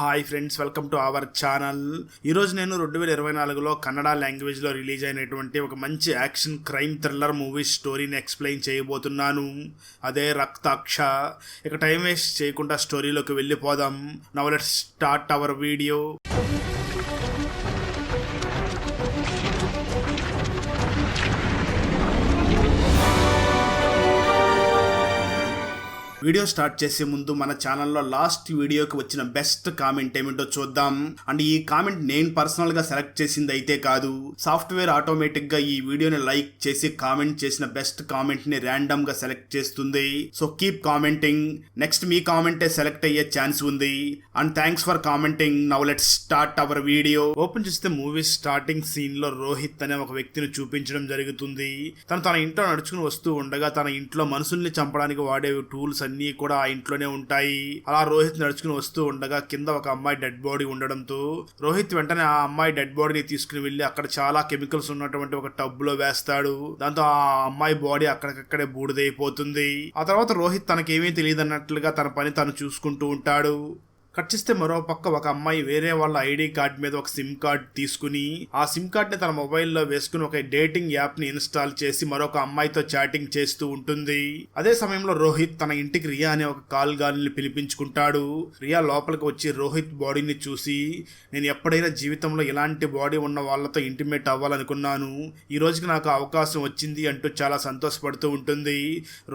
Hi friends, welcome to our channel. ఈరోజు నేను 2024లో కన్నడ లాంగ్వేజ్లో రిలీజ్ అయినటువంటి ఒక మంచి యాక్షన్ క్రైమ్ థ్రిల్లర్ మూవీ స్టోరీని ఎక్స్ప్లెయిన్ చేయబోతున్నాను. అదే రక్తాక్ష. ఇక టైం వేస్ట్ చేయకుండా స్టోరీలోకి వెళ్ళిపోదాం. Now let's start our video. Video start చేసే ముందు మన ఛానల్లో లాస్ట్ వీడియోకి వచ్చిన బెస్ట్ కామెంట్ ఏమిటో చూద్దాం. అండ్ ఈ కామెంట్ నేను పర్సనల్గా సెలెక్ట్ చేసింది అయితే కాదు, సాఫ్ట్వేర్ ఆటోమేటిక్గా ఈ వీడియోని లైక్ చేసి కామెంట్ చేసిన బెస్ట్ కామెంట్ని ర్యాండమ్గా సెలెక్ట్ చేస్తుంది. So keep commenting. నెక్స్ట్ మీ కామెంటే సెలెక్ట్ అయ్యే ఛాన్స్ ఉంది. And thanks for commenting. Now let's start our video. Open చేస్తే మూవీ స్టార్టింగ్ సీన్లో రోహిత్ అనే ఒక వ్యక్తిని చూపించడం జరుగుతుంది. తన ఇంట్లో నడుచుకుని వస్తూ ఉండగా తన ఇంట్లో మనుషుల్ని చంపడానికి వాడే టూల్స్ అన్నీ కూడా ఆ ఇంట్లోనే ఉంటాయి. అలా రోహిత్ నడుచుకుని వస్తూ ఉండగా కింద ఒక అమ్మాయి డెడ్ బాడీ ఉండడంతో రోహిత్ వెంటనే ఆ అమ్మాయి డెడ్ బాడీని తీసుకుని వెళ్లి అక్కడ చాలా కెమికల్స్ ఉన్నటువంటి ఒక టబ్ లో వేస్తాడు. దాంతో ఆ అమ్మాయి బాడీ అక్కడికక్కడే బూడిదైపోతుంది. ఆ తర్వాత రోహిత్ తనకేమీ తెలియదు అన్నట్లుగా తన పని తను చూసుకుంటూ ఉంటాడు. కట్ చేస్తే మరో పక్క ఒక అమ్మాయి వేరే వాళ్ళ ఐడి కార్డ్ మీద ఒక సిమ్ కార్డ్ తీసుకుని ఆ సిమ్ కార్డ్ ని తన మొబైల్లో వేసుకుని ఒక డేటింగ్ యాప్ ని ఇన్స్టాల్ చేసి మరొక అమ్మాయితో చాటింగ్ చేస్తూ ఉంటుంది. అదే సమయంలో రోహిత్ తన ఇంటికి రియా అనే ఒక కాల్ గర్ల్ని పిలిపించుకుంటాడు. రియా లోపలికి వచ్చి రోహిత్ బాడీని చూసి, నేను ఎప్పుడైనా జీవితంలో ఇలాంటి బాడీ ఉన్న వాళ్ళతో ఇంటిమేట్ అవ్వాలనుకున్నాను, ఈ రోజుకి నాకు అవకాశం వచ్చింది అంటూ చాలా సంతోషపడుతూ ఉంటుంది.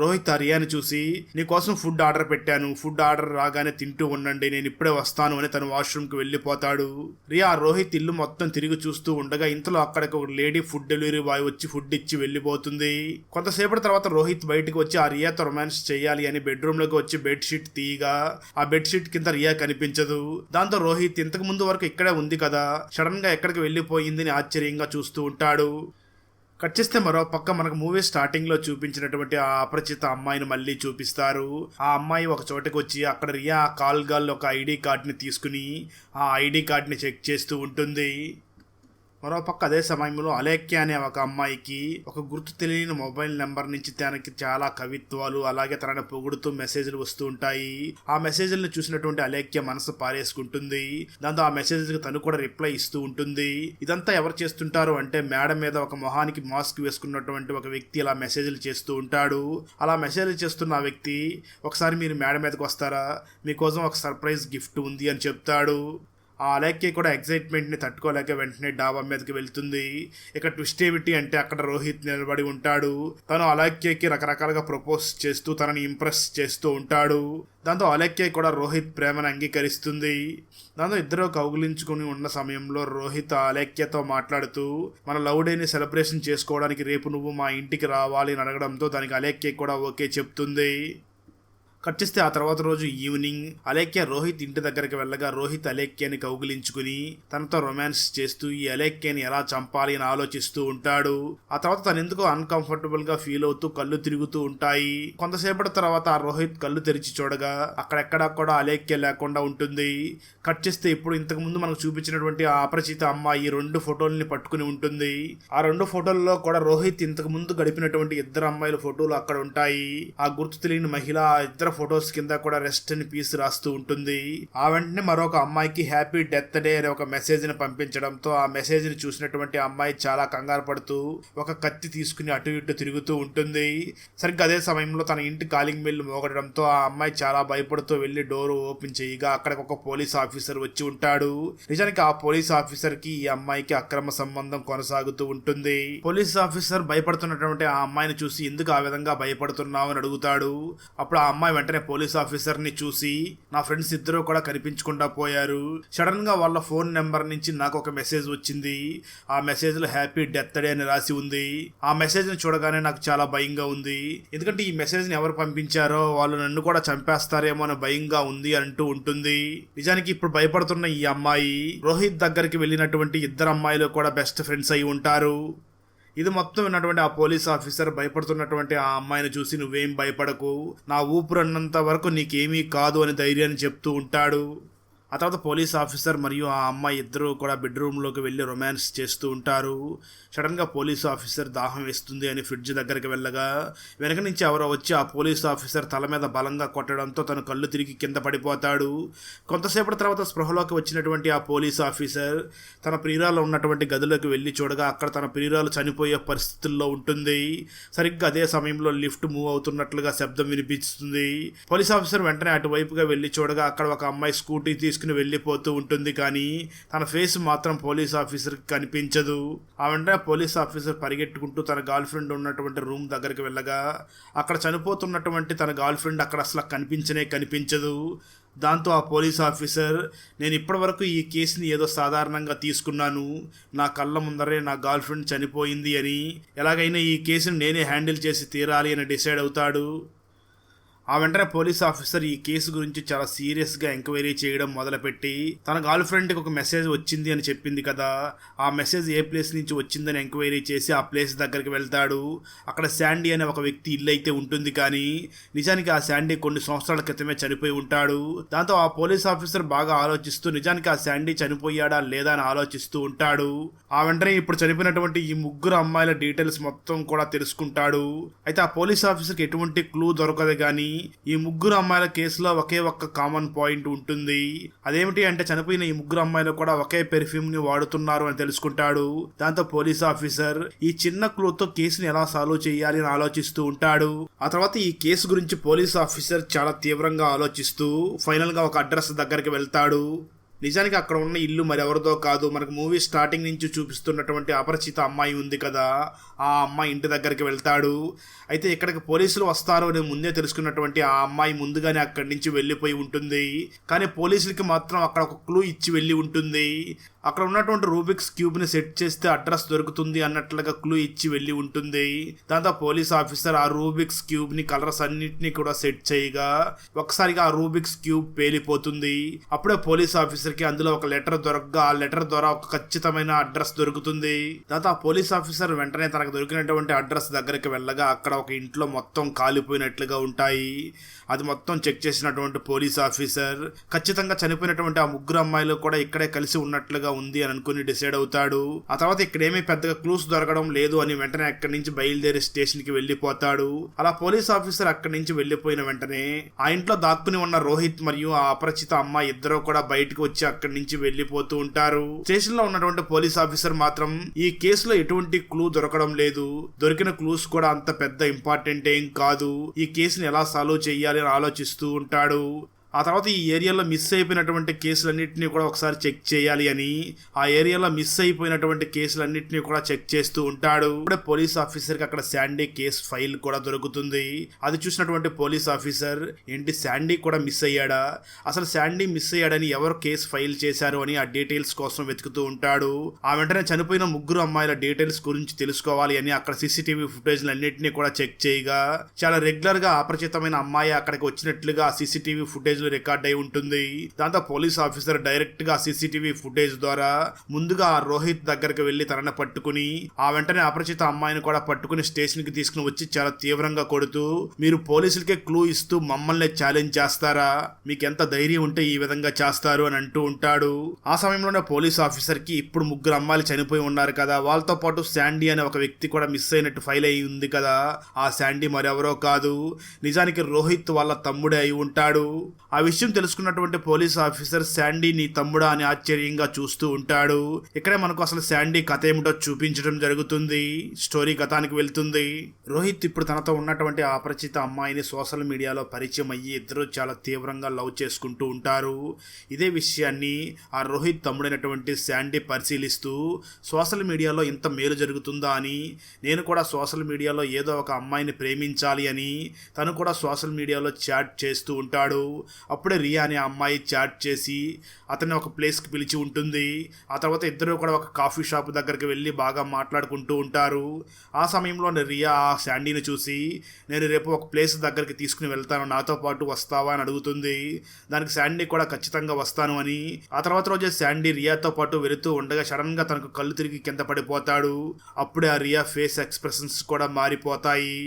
రోహిత్ ఆ రియాని చూసి, నీకోసం ఫుడ్ ఆర్డర్ పెట్టాను, ఫుడ్ ఆర్డర్ రాగానే తింటూ ఉండండి, నేను ఇప్పుడే వస్తాను అని తన వాష్రూమ్ కి వెళ్ళిపోతాడు. రియా రోహిత్ ఇల్లు మొత్తం తిరిగి చూస్తూ ఉండగా ఇంతలో అక్కడికి ఒక లేడీ ఫుడ్ డెలివరీ బాయ్ వచ్చి ఫుడ్ ఇచ్చి వెళ్ళిపోతుంది. కొంతసేపటి తర్వాత రోహిత్ బయటకు వచ్చి ఆ రియాతో రొమాన్స్ చేయాలి అని బెడ్రూమ్ లోకి వచ్చి బెడ్షీట్ తీయగా ఆ బెడ్షీట్ కింద రియా కనిపించదు. దాంతో రోహిత్ ఇంతకు ముందు వరకు ఇక్కడే ఉంది కదా, సడన్ గా ఎక్కడికి వెళ్ళిపోయిందని ఆశ్చర్యంగా చూస్తూ ఉంటాడు. కట్ చేస్తే మరో పక్క మనకు మూవీ స్టార్టింగ్ లో చూపించినటువంటి ఆ అపరిచిత అమ్మాయిని మళ్ళీ చూపిస్తారు. ఆ అమ్మాయి ఒక చోటకి వచ్చి అక్కడ రియా కాల్ గర్ల్ ఒక ఐడి కార్డ్ని తీసుకుని ఆ ఐడి కార్డ్ని చెక్ చేస్తూ ఉంటుంది. మరోపక్క అదే సమయంలో అలేఖ్య అనే ఒక అమ్మాయికి ఒక గుర్తు తెలియని మొబైల్ నెంబర్ నుంచి తనకి చాలా కవిత్వాలు అలాగే తనని పొగుడుతూ మెసేజ్లు వస్తూ ఉంటాయి. ఆ మెసేజ్లను చూసినటువంటి అలేఖ్య మనసు పారేసుకుంటుంది. దాంతో ఆ మెసేజ్కి తను కూడా రిప్లై ఇస్తూ ఉంటుంది. ఇదంతా ఎవరు చేస్తుంటారు అంటే మేడ మీద ఒక మొహానికి మాస్క్ వేసుకున్నటువంటి ఒక వ్యక్తి అలా మెసేజ్లు చేస్తూ ఉంటాడు. అలా మెసేజ్లు చేస్తున్న ఆ వ్యక్తి, ఒకసారి మీరు మేడ మీదకి వస్తారా, మీకోసం ఒక సర్ప్రైజ్ గిఫ్ట్ ఉంది అని చెప్తాడు. ఆ అలేఖ్య కూడా ఎగ్జైట్మెంట్ని తట్టుకోలేక వెంటనే డాబా మీదకి వెళ్తుంది. ఇక ట్విస్ట్ ఏమిటి అంటే అక్కడ రోహిత్ నిలబడి ఉంటాడు. తను అలేఖ్యకి రకరకాలుగా ప్రపోజ్ చేస్తూ తనని ఇంప్రెస్ చేస్తూ ఉంటాడు. దాంతో అలేఖ్య కూడా రోహిత్ ప్రేమను అంగీకరిస్తుంది. దాంతో ఇద్దరు కౌగిలించుకుని ఉన్న సమయంలో రోహిత్ అలేఖ్యతో మాట్లాడుతూ, మన లవ్ డేని సెలబ్రేషన్ చేసుకోవడానికి రేపు నువ్వు మా ఇంటికి రావాలి అని అడగడంతో దానికి అలేఖ్య కూడా ఓకే చెప్తుంది. కట్ చేస్తే ఆ తర్వాత రోజు ఈవినింగ్ అలేఖ్య రోహిత్ ఇంటి దగ్గరికి వెళ్ళగా రోహిత్ అలేఖ్యని కౌగిలించుకుని తనతో రొమాన్స్ చేస్తూ ఈ అలేఖ్యని ఎలా చంపాలి అని ఆలోచిస్తూ ఉంటాడు. ఆ తర్వాత తను ఎందుకో అన్కంఫర్టబుల్ గా ఫీల్ అవుతూ కళ్ళు తిరుగుతూ ఉంటాయి. కొంతసేపటి తర్వాత ఆ రోహిత్ కళ్ళు తెరిచి చూడగా అక్కడెక్కడా కూడా అలేఖ్య లేకుండా ఉంటుంది. కట్ చేస్తే ఇప్పుడు ఇంతకు ముందు మనకు చూపించినటువంటి ఆ అపరిచిత అమ్మాయి 2 ఫోటోల్ని పట్టుకుని ఉంటుంది. ఆ 2 ఫోటోల్లో కూడా రోహిత్ ఇంతకు ముందు గడిపినటువంటి ఇద్దరు అమ్మాయిల ఫోటోలు అక్కడ ఉంటాయి. ఆ గుర్తు తెలియని మహిళ ఇద్దరు ఫొటోస్ కింద కూడా రెస్ట్ ఇన్ పీస్ రాస్తూ ఉంటుంది. ఆ వెంటనే మరొక అమ్మాయికి హ్యాపీ డెత్ డే అనే ఒక మెసేజ్ ని పంపించడంతో ఆ మెసేజ్ ని చూసినటువంటి అమ్మాయి చాలా కంగారు పడుతూ ఒక కత్తి తీసుకుని అటు ఇటు తిరుగుతూ ఉంటుంది. సరిగ్గా అదే సమయంలో తన ఇంటి కాలింగ్ బెల్ మోగడంతో ఆ అమ్మాయి చాలా భయపడుతూ వెళ్లి డోర్ ఓపెన్ చేయగా అక్కడికి ఒక పోలీస్ ఆఫీసర్ వచ్చి ఉంటాడు. నిజానికి ఆ పోలీస్ ఆఫీసర్ కి ఈ అమ్మాయికి అక్రమ సంబంధం కొనసాగుతూ ఉంటుంది. పోలీస్ ఆఫీసర్ భయపడుతున్నటువంటి ఆ అమ్మాయిని చూసి ఎందుకు ఆ విధంగా భయపడుతున్నావు అని అడుగుతాడు. అప్పుడు ఆ అమ్మాయి వెంటనే పోలీస్ ఆఫీసర్ ని చూసి, నా ఫ్రెండ్స్ ఇద్దరు కూడా కనిపించకుండా పోయారు, సడన్ గా వాళ్ళ ఫోన్ నెంబర్ నుంచి నాకు ఒక మెసేజ్ వచ్చింది, ఆ మెసేజ్ లో హ్యాపీ డెత్ డే అని రాసి ఉంది. ఆ మెసేజ్ ని చూడగానే నాకు చాలా భయంగా ఉంది, ఎందుకంటే ఈ మెసేజ్ ని ఎవరు పంపించారో వాళ్ళు నన్ను కూడా చంపేస్తారేమో అని భయంగా ఉంది అంటూ ఉంటుంది. నిజానికి ఇప్పుడు భయపడుతున్న ఈ అమ్మాయి రోహిత్ దగ్గరికి వెళ్ళినటువంటి ఇద్దరు అమ్మాయిలు కూడా బెస్ట్ ఫ్రెండ్స్ అయి ఉంటారు. ఇది మొత్తం విన్నటువంటి ఆ పోలీస్ ఆఫీసర్ భయపడుతున్నటువంటి ఆ అమ్మాయిని చూసి, నువ్వేం భయపడకు, నా ఊపిరి అన్నంత వరకు నీకేమీ కాదు అని ధైర్యాన్ని చెప్తూ ఉంటాడు. ఆ తర్వాత పోలీస్ ఆఫీసర్ మరియు ఆ అమ్మాయి ఇద్దరు కూడా బెడ్రూమ్లోకి వెళ్ళి రొమాన్స్ చేస్తూ ఉంటారు. సడన్గా పోలీస్ ఆఫీసర్ దాహం వేస్తుంది అని ఫ్రిడ్జ్ దగ్గరికి వెళ్ళగా వెనక నుంచి ఎవరో వచ్చి ఆ పోలీస్ ఆఫీసర్ తల మీద బలంగా కొట్టడంతో తను కళ్ళు తిరిగి కింద పడిపోతాడు. కొంతసేపటి తర్వాత స్పృహలోకి వచ్చినటువంటి ఆ పోలీస్ ఆఫీసర్ తన ప్రియురాలు ఉన్నటువంటి గదిలోకి వెళ్ళి చూడగా అక్కడ తన ప్రియురాలు చనిపోయే పరిస్థితుల్లో ఉంటుంది. సరిగ్గా అదే సమయంలో లిఫ్ట్ మూవ్ అవుతున్నట్లుగా శబ్దం వినిపిస్తుంది. పోలీస్ ఆఫీసర్ వెంటనే అటువైపుగా వెళ్ళి చూడగా అక్కడ ఒక అమ్మాయి స్కూటీ తీసుకుని వెళ్ళిపోతూ ఉంటుంది. కానీ తన ఫేస్ మాత్రం పోలీస్ ఆఫీసర్కి కనిపించదు. ఆ వెంటనే పోలీస్ ఆఫీసర్ పరిగెట్టుకుంటూ తన గర్ల్ ఫ్రెండ్ ఉన్నటువంటి రూమ్ దగ్గరికి వెళ్ళగా అక్కడ చనిపోతున్నటువంటి తన గర్ల్ ఫ్రెండ్ అక్కడ అసలు కనిపించదు. దాంతో ఆ పోలీస్ ఆఫీసర్, నేను ఇప్పటివరకు ఈ కేసుని ఏదో సాధారణంగా తీసుకున్నాను, నా కళ్ళ ముందరే నా గర్ల్ ఫ్రెండ్ చనిపోయింది అని, ఎలాగైనా ఈ కేసుని నేనే హ్యాండిల్ చేసి తీరాలి అని డిసైడ్ అవుతాడు. ఆ వెంటనే పోలీస్ ఆఫీసర్ ఈ కేసు గురించి చాలా సీరియస్గా ఎంక్వైరీ చేయడం మొదలుపెట్టి తన గర్ల్ ఫ్రెండ్కి ఒక మెసేజ్ వచ్చింది అని చెప్పింది కదా, ఆ మెసేజ్ ఏ ప్లేస్ నుంచి వచ్చిందని ఎంక్వైరీ చేసి ఆ ప్లేస్ దగ్గరికి వెళ్తాడు. అక్కడ శాండీ అనే ఒక వ్యక్తి ఇల్లు అయితే ఉంటుంది. కానీ నిజానికి ఆ శాండీ కొన్ని సంవత్సరాల క్రితమే చనిపోయి ఉంటాడు. దాంతో ఆ పోలీస్ ఆఫీసర్ బాగా ఆలోచిస్తూ నిజానికి ఆ శాండీ చనిపోయాడా లేదా అని ఆలోచిస్తూ ఉంటాడు. ఆ వెంటనే ఇప్పుడు చనిపోయినటువంటి ఈ ముగ్గురు అమ్మాయిల డీటెయిల్స్ మొత్తం కూడా తెలుసుకుంటాడు. అయితే ఆ పోలీస్ ఆఫీసర్కి ఎటువంటి క్లూ దొరకదు. కానీ ఈ ముగ్గురు అమ్మాయిల కేసులో ఒకే ఒక్క కామన్ పాయింట్ ఉంటుంది. అదేమిటి అంటే చనిపోయిన ఈ ముగ్గురు అమ్మాయిలు కూడా ఒకే పెర్ఫ్యూమ్ ని వాడుతున్నారు అని తెలుసుకుంటాడు. దాంతో పోలీస్ ఆఫీసర్ ఈ చిన్న క్లూతో కేసుని ఎలా సాల్వ్ చేయాలి అని ఆలోచిస్తూ ఉంటాడు. ఆ తర్వాత ఈ కేసు గురించి పోలీస్ ఆఫీసర్ చాలా తీవ్రంగా ఆలోచిస్తూ ఫైనల్ గా ఒక అడ్రస్ దగ్గరికి వెళ్తాడు. నిజానికి అక్కడ ఉన్న ఇల్లు మరెవరిదో కాదు, మనకు మూవీ స్టార్టింగ్ నుంచి చూపిస్తున్నటువంటి అపరిచిత అమ్మాయి ఉంది కదా, ఆ అమ్మాయి ఇంటి దగ్గరికి వెళ్తాడు. అయితే ఇక్కడికి పోలీసులు వస్తారు అని ముందే తెలుసుకున్నటువంటి ఆ అమ్మాయి ముందుగానే అక్కడి నుంచి వెళ్ళిపోయి ఉంటుంది. కానీ పోలీసులకి మాత్రం అక్కడ ఒక క్లూ ఇచ్చి వెళ్ళి ఉంటుంది. అక్కడ ఉన్నటువంటి రూబిక్స్ క్యూబ్ ని సెట్ చేస్తే అడ్రస్ దొరుకుతుంది అన్నట్లుగా క్లూ ఇచ్చి వెళ్ళి ఉంటుంది. దాంతో పోలీస్ ఆఫీసర్ ఆ రూబిక్స్ క్యూబ్ ని కలర్స్ అన్నింటినీ కూడా సెట్ చేయగా ఒకసారిగా ఆ రూబిక్స్ క్యూబ్ పేలిపోతుంది. అప్పుడే పోలీస్ ఆఫీసర్ కి అందులో ఒక లెటర్ దొరకగా ఆ లెటర్ ద్వారా ఒక ఖచ్చితమైన అడ్రస్ దొరుకుతుంది. దాంతో ఆ పోలీస్ ఆఫీసర్ వెంటనే తనకు దొరికినటువంటి అడ్రస్ దగ్గరికి వెళ్ళగా అక్కడ ఒక ఇంట్లో మొత్తం కాలిపోయినట్లుగా ఉంటాయి. అది మొత్తం చెక్ చేసినటువంటి పోలీస్ ఆఫీసర్ ఖచ్చితంగా చనిపోయినటువంటి ఆ ముగ్గురు అమ్మాయిలు కూడా ఇక్కడే కలిసి ఉన్నట్లుగా ఉంది అని అనుకుని డిసైడ్ అవుతాడు. ఆ తర్వాత ఇక్కడేమీ పెద్దగా క్లూస్ దొరకడం లేదు అని వెంటనే అక్కడి నుంచి బయలుదేరి స్టేషన్ కి వెళ్లిపోతాడు. అలా పోలీస్ ఆఫీసర్ అక్కడి నుంచి వెళ్లిపోయిన వెంటనే ఆ ఇంట్లో దాక్కుని ఉన్న రోహిత్ మరియు ఆ అపరిచిత అమ్మాయి ఇద్దరు కూడా బయటకు వచ్చి అక్కడి నుంచి వెళ్లిపోతూ ఉంటారు. స్టేషన్ లో ఉన్నటువంటి పోలీస్ ఆఫీసర్ మాత్రం ఈ కేసులో ఎటువంటి క్లూ దొరకడం లేదు, దొరికిన క్లూస్ కూడా అంత పెద్ద ఇంపార్టెంట్ ఏం కాదు, ఈ కేసుని ఎలా సాల్వ్ చేయాలి అని ఆలోచిస్తూ ఉంటాడు. ఆ తర్వాత ఈ ఏరియాలో మిస్ అయిపోయినటువంటి కేసులన్నింటినీ కూడా ఒకసారి చెక్ చేయాలి అని ఆ ఏరియాలో మిస్ అయిపోయినటువంటి కేసులన్నింటినీ కూడా చెక్ చేస్తూ ఉంటాడు. ఇప్పుడే పోలీస్ ఆఫీసర్ కి అక్కడ శాండీ కేసు ఫైల్ కూడా దొరుకుతుంది. అది చూసినటువంటి పోలీస్ ఆఫీసర్, ఏంటి శాండీ కూడా మిస్ అయ్యాడా, అసలు శాండీ మిస్ అయ్యాడని ఎవరు కేసు ఫైల్ చేశారు అని ఆ డీటెయిల్స్ కోసం వెతుకుతూ ఉంటాడు. ఆ వెంటనే చనిపోయిన ముగ్గురు అమ్మాయిల డీటెయిల్స్ గురించి తెలుసుకోవాలి అని అక్కడ సీసీటీవీ ఫుటేజ్ అన్నింటినీ కూడా చెక్ చేయగా చాలా రెగ్యులర్ గా అపరిచితమైన అమ్మాయి అక్కడికి వచ్చినట్లుగా ఆ సీసీటీవీ ఫుటేజ్ రికార్డ్ అయి ఉంటుంది. దాంతో పోలీస్ ఆఫీసర్ డైరెక్ట్ గా సీసీటీవీ ఫుటేజ్ ద్వారా ముందుగా రోహిత్ దగ్గరికి వెళ్లి తనని పట్టుకుని ఆ వెంటనే అపరిచిత అమ్మాయిని కూడా పట్టుకుని స్టేషన్ కి తీసుకుని వచ్చి చాలా తీవ్రంగా కొడుతూ, మీరు పోలీసులకే క్లూ ఇస్తూ మమ్మల్ని ఛాలెంజ్ చేస్తారా, మీకు ఎంత ధైర్యం ఉంటే ఈ విధంగా చేస్తారు అని అంటూ ఉంటాడు. ఆ సమయంలోనే పోలీస్ ఆఫీసర్ కి ఇప్పుడు ముగ్గురు అమ్మాయిలు చనిపోయి ఉన్నారు కదా, వాళ్ళతో పాటు శాండీ అనే ఒక వ్యక్తి కూడా మిస్ అయినట్టు ఫైల్ అయి ఉంది కదా, ఆ శాండీ మరెవరో కాదు, నిజానికి రోహిత్ వాళ్ళ తమ్ముడే అయి ఉంటాడు. ఆ విషయం తెలుసుకున్నటువంటి పోలీస్ ఆఫీసర్ శాండీ నీ తమ్ముడా అని ఆశ్చర్యంగా చూస్తూ ఉంటాడు. ఇక్కడే మనకు అసలు శాండీ కథ ఏమిటో చూపించడం జరుగుతుంది. స్టోరీ గతానికి వెళ్తుంది. రోహిత్ ఇప్పుడు తనతో ఉన్నటువంటి అపరిచిత అమ్మాయిని సోషల్ మీడియాలో పరిచయం అయ్యి ఇద్దరు చాలా తీవ్రంగా లవ్ చేసుకుంటూ ఉంటారు. ఇదే విషయాన్ని ఆ రోహిత్ తమ్ముడైనటువంటి శాండీ పరిశీలిస్తూ సోషల్ మీడియాలో ఇంత మేలు జరుగుతుందా అని, నేను కూడా సోషల్ మీడియాలో ఏదో ఒక అమ్మాయిని ప్రేమించాలి అని తను కూడా సోషల్ మీడియాలో చాట్ చేస్తూ ఉంటాడు. అప్పుడే రియా అనే అమ్మాయి చాట్ చేసి అతన్ని ఒక ప్లేస్కి పిలిచి ఉంటుంది. ఆ తర్వాత ఇద్దరు కూడా ఒక కాఫీ షాప్ దగ్గరికి వెళ్ళి బాగా మాట్లాడుకుంటూ ఉంటారు. ఆ సమయంలో రియా ఆ శాండీని చూసి, నేను రేపు ఒక ప్లేస్ దగ్గరికి తీసుకుని వెళ్తాను, నాతో పాటు వస్తావా అని అడుగుతుంది. దానికి శాండీ కూడా ఖచ్చితంగా వస్తాను అని. ఆ తర్వాత రోజే శాండీ రియాతో పాటు వెళుతూ ఉండగా సడన్ గా తనకు కళ్ళు తిరిగి కింద పడిపోతాడు. అప్పుడే ఆ రియా ఫేస్ ఎక్స్ప్రెషన్స్ కూడా మారిపోతాయి.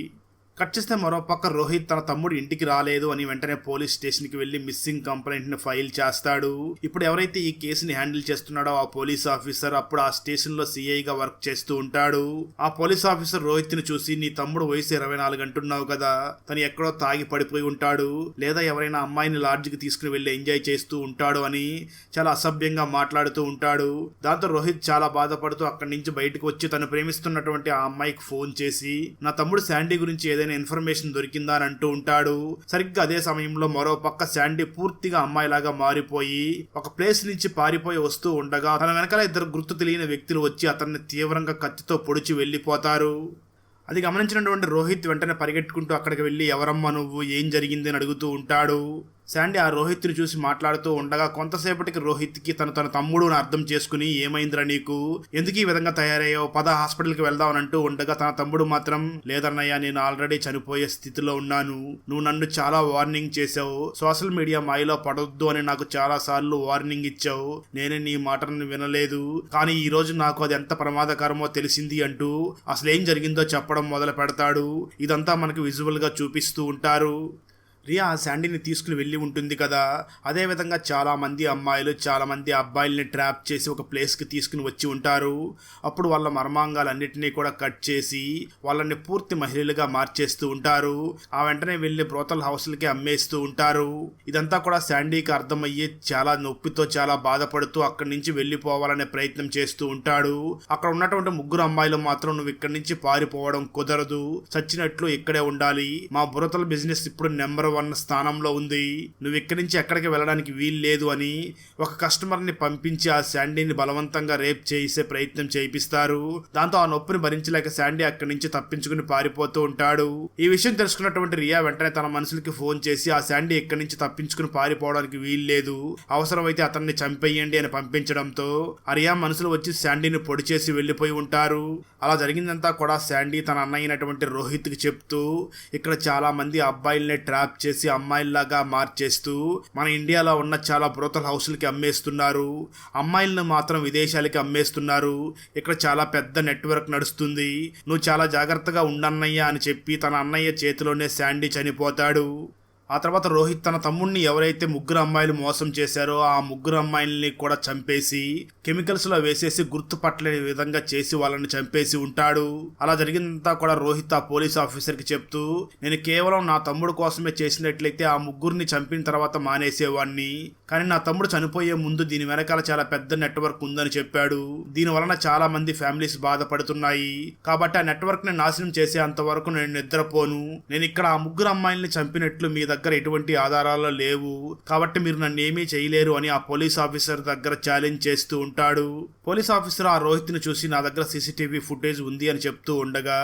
కట్ చేస్తే మరోపక్క రోహిత్ తన తమ్ముడు ఇంటికి రాలేదు అని వెంటనే పోలీస్ స్టేషన్ కి వెళ్లి మిస్సింగ్ కంప్లైంట్ ని ఫైల్ చేస్తాడు. ఇప్పుడు ఎవరైతే ఈ కేసుని హ్యాండిల్ చేస్తున్నాడో ఆ పోలీస్ ఆఫీసర్ అప్పుడు ఆ స్టేషన్ లో సిఐగా వర్క్ చేస్తూ ఉంటాడు. ఆ పోలీస్ ఆఫీసర్ రోహిత్ ని చూసి, నీ తమ్ముడు వయసు 24 అంటున్నావు కదా, తను ఎక్కడో తాగి పడిపోయి ఉంటాడు, లేదా ఎవరైనా అమ్మాయిని లాడ్జ్ కి తీసుకుని వెళ్లి ఎంజాయ్ చేస్తూ ఉంటాడు అని చాలా అసభ్యంగా మాట్లాడుతూ ఉంటాడు. దాంతో రోహిత్ చాలా బాధపడుతూ అక్కడి నుంచి బయటకు వచ్చి తను ప్రేమిస్తున్నటువంటి ఆ అమ్మాయికి ఫోన్ చేసి, నా తమ్ముడు శాండీ గురించి ఏదైనా ఇన్ఫర్మేషన్ దొరికిందా అని అంటూ ఉంటాడు. సరిగ్గా అదే సమయంలో మరో పక్క శాండీ పూర్తిగా అమ్మాయిలాగా మారిపోయి ఒక ప్లేస్ నుంచి పారిపోయి వస్తూ ఉండగా తన వెనకాల 2 గుర్తు తెలియని వ్యక్తులు వచ్చి అతన్ని తీవ్రంగా కత్తితో పొడిచి వెళ్లిపోతారు. అది గమనించినటువంటి రోహిత్ వెంటనే పరిగెట్టుకుంటూ అక్కడికి వెళ్లి, ఎవరమ్మా నువ్వు, ఏం జరిగింది అని అడుగుతూ ఉంటాడు. శాండీ ఆ రోహిత్ని చూసి మాట్లాడుతూ ఉండగా కొంతసేపటికి రోహిత్కి తన తమ్ముడు అర్థం చేసుకుని, ఏమైందిరా నీకు, ఎందుకు ఈ విధంగా తయారయ్యావు, పద హాస్పిటల్కి వెళ్దాం అని అంటూ ఉండగా తన తమ్ముడు మాత్రం, లేదన్నయ్య నేను ఆల్రెడీ చనిపోయే స్థితిలో ఉన్నాను, నువ్వు నన్ను చాలా వార్నింగ్ చేసావు, సోషల్ మీడియా మాయలో పడొద్దు అని నాకు చాలా సార్లు వార్నింగ్ ఇచ్చావు, నేనే నీ మాటను వినలేదు, కానీ ఈ రోజు నాకు అది ఎంత ప్రమాదకరమో తెలిసింది అంటూ అసలు ఏం జరిగిందో చెప్పడం మొదలు పెడతాడు. ఇదంతా మనకు విజువల్ గా చూపిస్తూ ఉంటారు. రియా ఆ శాండీని తీసుకుని వెళ్ళి ఉంటుంది కదా, అదేవిధంగా చాలామంది అమ్మాయిలు చాలామంది అబ్బాయిల్ని ట్రాప్ చేసి ఒక ప్లేస్కి తీసుకుని వచ్చి ఉంటారు. అప్పుడు వాళ్ళ మర్మాంగాలన్నింటినీ కూడా కట్ చేసి వాళ్ళని పూర్తి మహిళలుగా మార్చేస్తూ ఉంటారు. ఆ వెంటనే వెళ్ళి బ్రోతల్ హౌస్లకి అమ్మేస్తూ ఉంటారు. ఇదంతా కూడా శాండీకి అర్థమయ్యి చాలా నొప్పితో చాలా బాధపడుతూ అక్కడి నుంచి వెళ్ళిపోవాలనే ప్రయత్నం చేస్తూ ఉంటాడు. అక్కడ ఉన్నటువంటి 3 అమ్మాయిలు మాత్రం, నువ్వు ఇక్కడి నుంచి పారిపోవడం కుదరదు, చచ్చినట్లు ఇక్కడే ఉండాలి, మా బ్రోతల్ బిజినెస్ ఇప్పుడు నెంబర్ 1 స్థానంలో ఉంది, నువ్వు ఇక్కడి నుంచి ఎక్కడికి వెళ్ళడానికి వీలు లేదు అని ఒక కస్టమర్ని పంపించి ఆ శాండీని బలవంతంగా రేప్ చేసే ప్రయత్నం చేయిస్తారు. దాంతో ఆ నొప్పిని భరించలేక శాండీ అక్కడి నుంచి తప్పించుకుని పారిపోతూ ఉంటాడు. ఈ విషయం తెలుసుకున్నటువంటి రియా వెంటనే తన మనుషులకి ఫోన్ చేసి, ఆ శాండీ ఇక్కడి నుంచి తప్పించుకుని పారిపోవడానికి వీలు లేదు, అవసరమైతే అతన్ని చంపేయండి అని పంపించడంతో ఆ రియా మనుషులు వచ్చి శాండీని పొడి చేసి వెళ్లిపోయి ఉంటారు. అలా జరిగిందంతా కూడా శాండీ తన అన్నయ్యనటువంటి రోహిత్కి చెప్తూ, ఇక్కడ చాలా మంది అబ్బాయిల్ని ట్రాప్ చేసి అమ్మాయిల్లాగా మార్చేస్తూ మన ఇండియాలో ఉన్న చాలా బ్రోతల్ హౌస్లకి అమ్మేస్తున్నారు, అమ్మాయిలను మాత్రం విదేశాలకి అమ్మేస్తున్నారు, ఇక్కడ చాలా పెద్ద నెట్వర్క్ నడుస్తుంది, నువ్వు చాలా జాగ్రత్తగా ఉండన్నయ్యా అని చెప్పి తన అన్నయ్య చేతిలోనే శాండీ చనిపోతాడు. ఆ తర్వాత రోహిత్ తన తమ్ముడిని ఎవరైతే 3 అమ్మాయిలు మోసం చేశారో ఆ 3 అమ్మాయిల్ని కూడా చంపేసి కెమికల్స్ లో వేసేసి గుర్తుపట్టలేని విధంగా చేసి వాళ్ళని చంపేసి ఉంటాడు. అలా జరిగిందంతా కూడా రోహిత్ ఆ పోలీస్ ఆఫీసర్ కి చెప్తూ, నేను కేవలం నా తమ్ముడు కోసమే చేసినట్లయితే ఆ 3 చంపిన తర్వాత మానేసేవాడిని, కానీ నా తమ్ముడు చనిపోయే ముందు దీని వెనకాల చాలా పెద్ద నెట్వర్క్ ఉందని చెప్పాడు, దీని వలన చాలా మంది ఫ్యామిలీస్ బాధపడుతున్నాయి, కాబట్టి ఆ నెట్వర్క్ ని నాశనం చేసే అంతవరకు నేను నిద్రపోను, నేను ఇక్కడ ఆ 3 అమ్మాయిల్ని చంపినట్లు మీ దగ్గర ఎటువంటి ఆధారాలు లేవు, కాబట్టి మీరు నన్ను ఏమీ చేయలేరు అని ఆ పోలీస్ ఆఫీసర్ దగ్గర ఛాలెంజ్ చేస్తూ ఉంటాడు. పోలీస్ ఆఫీసర్ ఆ రోహిత్ ని చూసి, నా దగ్గర సీసీటీవీ ఫుటేజ్ ఉంది అని చెప్తూ ఉండగా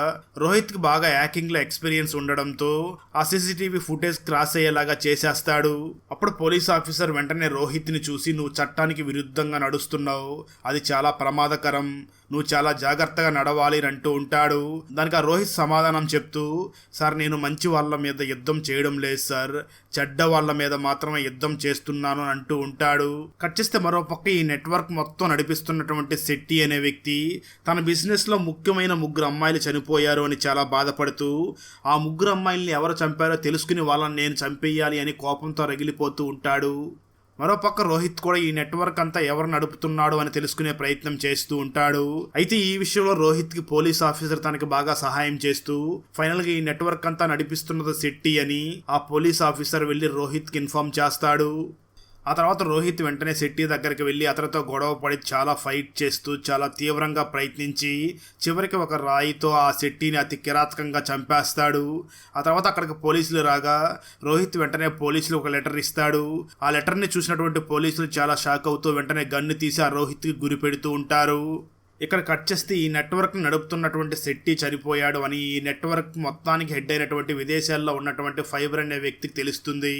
రోహిత్ కి బాగా యాకింగ్ లో ఎక్స్పీరియన్స్ ఉండడంతో ఆ సీసీటీవీ ఫుటేజ్ క్రాస్ అయ్యేలాగా చేసేస్తాడు. అప్పుడు పోలీస్ ఆఫీసర్ వెంటనే రోహిత్ ని చూసి, నువ్వు చట్టానికి విరుద్ధంగా నడుస్తున్నావు, అది చాలా ప్రమాదకరం, నువ్వు చాలా జాగ్రత్తగా నడవాలి అని అంటూ ఉంటాడు. దానికి ఆ రోహిత్ సమాధానం చెప్తూ, సార్ నేను మంచి వాళ్ళ మీద యుద్ధం చేయడం లేదు సార్, చెడ్డ వాళ్ళ మీద మాత్రమే యుద్ధం చేస్తున్నాను అని అంటూ ఉంటాడు. కట్ చేస్తే మరోపక్క ఈ నెట్వర్క్ మొత్తం నడిపిస్తున్నటువంటి శెట్టి అనే వ్యక్తి తన బిజినెస్ లో ముఖ్యమైన 3 అమ్మాయిలు చనిపోయారు అని చాలా బాధపడుతూ, ఆ 3 అమ్మాయిల్ని ఎవరు చంపారో తెలుసుకుని వాళ్ళని నేను చంపేయాలి అని కోపంతో రగిలిపోతూ ఉంటాడు. మరోపక్క రోహిత్ కూడా ఈ నెట్వర్క్ అంతా ఎవరు నడుపుతున్నాడు అని తెలుసుకునే ప్రయత్నం చేస్తూ ఉంటాడు. అయితే ఈ విషయంలో రోహిత్ కి పోలీస్ ఆఫీసర్ తనకి బాగా సహాయం చేస్తూ ఫైనల్ గా ఈ నెట్వర్క్ అంతా నడిపిస్తున్నది శెట్టి అని ఆ పోలీస్ ఆఫీసర్ వెళ్లి రోహిత్ కి ఇన్ఫార్మ్ చేస్తాడు. ఆ తర్వాత రోహిత్ వెంటనే శెట్టి దగ్గరికి వెళ్ళి అతనితో గొడవ పడి చాలా ఫైట్ చేస్తూ చాలా తీవ్రంగా ప్రయత్నించి చివరికి ఒక రాయితో ఆ శెట్టిని అతి కిరాతకంగా చంపేస్తాడు. ఆ తర్వాత అక్కడికి పోలీసులు రాగా రోహిత్ వెంటనే పోలీసులు ఒక లెటర్ ఇస్తాడు. ఆ లెటర్ని చూసినటువంటి పోలీసులు చాలా షాక్ అవుతూ వెంటనే గన్ను తీసి ఆ రోహిత్కి గురి పెడుతూ ఉంటారు. ఇక్కడ కట్ చేస్తే ఈ నెట్వర్క్ నడుపుతున్నటువంటి శెట్టి చనిపోయాడు అని ఈ నెట్వర్క్ మొత్తానికి హెడ్ అయినటువంటి విదేశాల్లో ఉన్నటువంటి ఫైబర్ అనే వ్యక్తికి తెలుస్తుంది.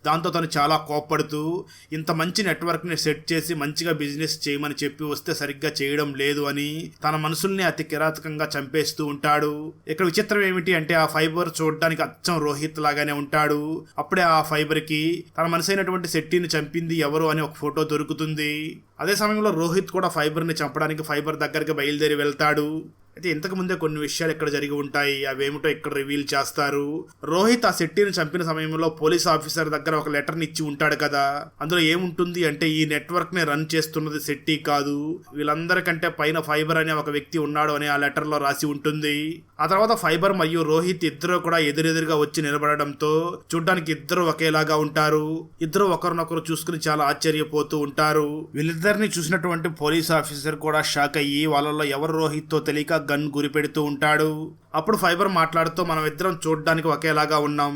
దాంతో తను చాలా కోప్పడుతూ ఇంత మంచి నెట్వర్క్ని సెట్ చేసి మంచిగా బిజినెస్ చేయమని చెప్పి వస్తే సరిగ్గా చేయడం లేదు అని తన మనుషుల్ని అతి కిరాతకంగా చంపేస్తూ ఉంటాడు. ఇక్కడ విచిత్రం ఏమిటి అంటే ఆ ఫైబర్ చూడడానికి అచ్చం రోహిత్ లాగానే ఉంటాడు. అప్పుడే ఆ ఫైబర్ కి తన మనిషి అయినటువంటి శెట్టిని చంపింది ఎవరు అని ఒక ఫోటో దొరుకుతుంది. అదే సమయంలో రోహిత్ కూడా ఫైబర్ ని చంపడానికి ఫైబర్ దగ్గరికి బయలుదేరి వెళ్తాడు. అయితే ఇంతకు ముందే కొన్ని విషయాలు ఇక్కడ జరిగి ఉంటాయి, అవేమిటో ఇక్కడ రివీల్ చేస్తారు. రోహిత్ ఆ శెట్టిని చంపిన సమయంలో పోలీస్ ఆఫీసర్ దగ్గర ఒక లెటర్ ని ఇచ్చి ఉంటాడు కదా, అందులో ఏముంటుంది అంటే ఈ నెట్వర్క్ ని రన్ చేస్తున్నది శెట్టి కాదు, వీళ్ళందరికంటే పైన ఫైబర్ అనే ఒక వ్యక్తి ఉన్నాడు అని ఆ లెటర్ లో రాసి ఉంటుంది. ఆ తర్వాత ఫైబర్ మరియు రోహిత్ ఇద్దరు కూడా ఎదురెదురుగా వచ్చి నిలబడడంతో చూడ్డానికి ఇద్దరు ఒకేలాగా ఉంటారు. ఇద్దరు ఒకరినొకరు చూసుకుని చాలా ఆశ్చర్యపోతూ ఉంటారు. వీళ్ళిద్దరిని చూసినటువంటి పోలీస్ ఆఫీసర్ కూడా షాక్ అయ్యి వాళ్ళలో ఎవరు రోహిత్ తో తెలియక గన్ గురి పెడుతూ ఉంటాడు. అప్పుడు ఫైబర్ మాట్లాడుతూ మనం ఇద్దరం చూడ్డానికి ఒకేలాగా ఉన్నాం,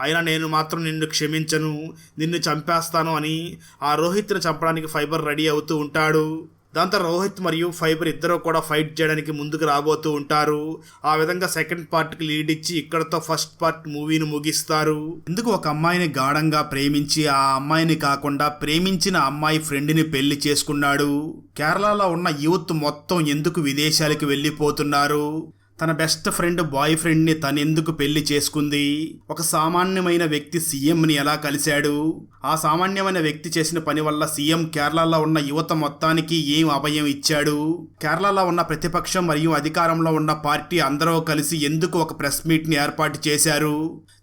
అయినా నేను మాత్రం నిన్ను క్షమించను, నిన్ను చంపేస్తాను అని ఆ రోహిత్ని చంపడానికి ఫైబర్ రెడీ అవుతూ ఉంటాడు. దాంతో రోహిత్ మరియు ఫైబర్ ఇద్దరు కూడా ఫైట్ చేయడానికి ముందుకు రాబోతూ ఉంటారు. ఆ విధంగా సెకండ్ పార్ట్ కి లీడ్ ఇచ్చి ఇక్కడతో ఫస్ట్ పార్ట్ మూవీని ముగిస్తారు. ఎందుకు ఒక అమ్మాయిని గాఢంగా ప్రేమించి ఆ అమ్మాయిని కాకుండా ప్రేమించిన అమ్మాయి ఫ్రెండ్ ని పెళ్లి చేసుకున్నాడు. కేరళలో ఉన్న యూత్ మొత్తం ఎందుకు విదేశాలకు వెళ్ళిపోతున్నారు? తన బెస్ట్ ఫ్రెండ్ బాయ్ ఫ్రెండ్ ని తనెందుకు పెళ్లి చేసుకుంది? ఒక సామాన్యమైన వ్యక్తి సీఎం ని ఎలా కలిశాడు? ఆ సామాన్యమైన వ్యక్తి చేసిన పని వల్ల సీఎం కేరళలో ఉన్న యువత మొత్తానికి ఏం అభయం ఇచ్చాడు? కేరళలో ఉన్న ప్రతిపక్షం మరియు అధికారంలో ఉన్న పార్టీ అందరూ కలిసి ఎందుకు ఒక ప్రెస్ మీట్ ని ఏర్పాటు చేశారు?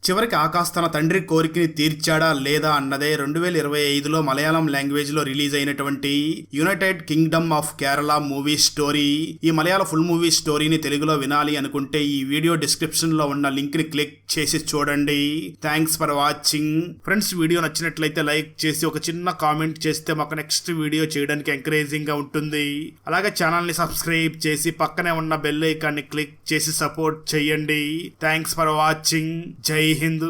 చివరికి ఆకాష్ తన తండ్రి కోరికని తీర్చాడా లేదా అన్నదే 2025లో మలయాళం లాంగ్వేజ్ లో రిలీజ్ అయినటువంటి United Kingdom of Kerala movie story. ఈ మలయాళ ఫుల్ మూవీ స్టోరీని తెలుగులో వినాలి అనుకుంటే ఈ వీడియో డిస్క్రిప్షన్ లో ఉన్న లింక్ ని క్లిక్ చేసి చూడండి. Thanks for watching. Friends, video నచ్చినట్లయితే లైక్ చేసి ఒక చిన్న కామెంట్ చేస్తే మాకు నెక్స్ట్ వీడియో చేయడానికి ఎంకరేజింగ్ గా ఉంటుంది. అలాగే ఛానల్ ని సబ్స్క్రైబ్ చేసి పక్కనే ఉన్న బెల్ ఐకాన్ ని క్లిక్ చేసి సపోర్ట్ చేయండి. Thanks for watching. జై హింద్.